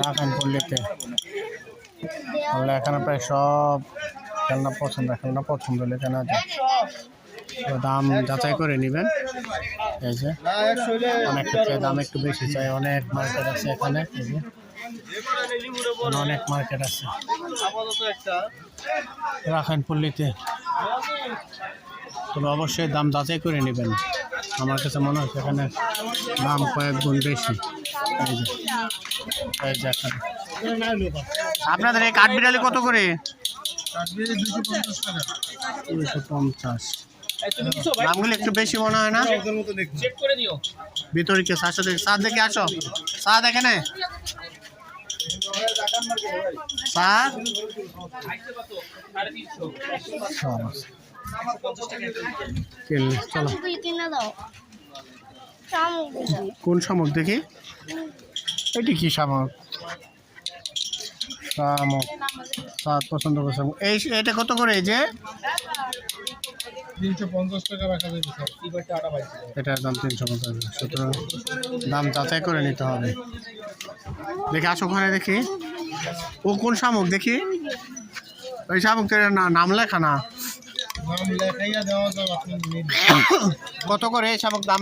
রাখান পল্লীতে তাহলে এখানে প্রায় সব খেলনা পছন্দ হলে কেনা যায়। দাম যাচাই করে নেবেন। এই যে অনেক ক্ষেত্রে দাম একটু বেশি চাই, অনেক মার্কেট আছে এখানে। এই যে অনেক মার্কেট আছে রাখান পল্লীতে, তবে অবশ্যই দাম যাচাই করে নেবেন। আমার কাছে মনে হচ্ছে এখানে দাম কয়েক গুণ বেশি। এই যে এখানে আপনাদের এই কাঠবিড়ালি কত করে? 250। দামগুলো একটু বেশি মনে হয় না? ভিতরে কে সাথে দেখে আসো, সাথ এখানে চলো কোন শামুক দেখি? এটি কি শামুক? শামুক পছন্দ করছে। এটা কত করে? এই যে 350 টাকা রাখা যাবে স্যার। এটার দাম 350। সুতরাং দাম যাচাই করে নিতে হবে। দেখি আসো ওখানে দেখি। ও কোন শামুক দেখি? ওই শামুকের নাম লেখা না। নাম লেখাইয়া দেওয়া যাবে আপনি কত করে শামুক দাম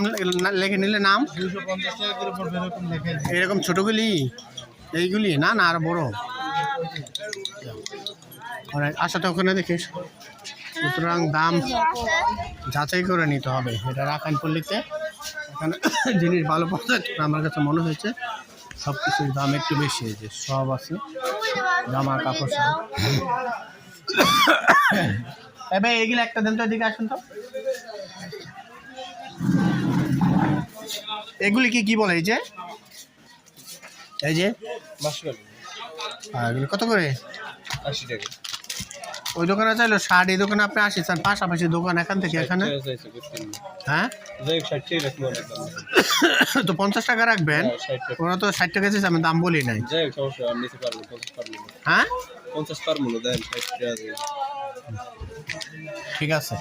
লিখে নিলে নাম? 250 টাকার উপর এরকম লেখাই। এরকম ছোটগুলি এইগুলি না না আর বড়? আসো তো ওখানে দেখিস। সুতরাং দাম যাচাই করে নিতে হবে। এটা রাখান পল্লীতে এখানে জিনিস ভালো পাওয়া যায়। আমার কাছে মনে হয়েছে সব কিছুর দাম একটু বেশি। যে সব আছে জামা কাপড় সব। ভাই এগুলো একটা দেন তো, এদিকে আসুন তো। এগুলি কি বলে? এই যে এগুলি কত করে? 80 টাকা। ওই দোকানে চাইলো 60, এই দোকানে আপনি 80 চান। পাশাপাশি দোকান এখান থেকে এখানে। হ্যাঁ তো 50 টাকা রাখবেন। ওরা তো 60 টাকা চাইছে, আমি দাম বলি নাই। হ্যাঁ 50 পার মূল্য দেন। ঠিক আছে।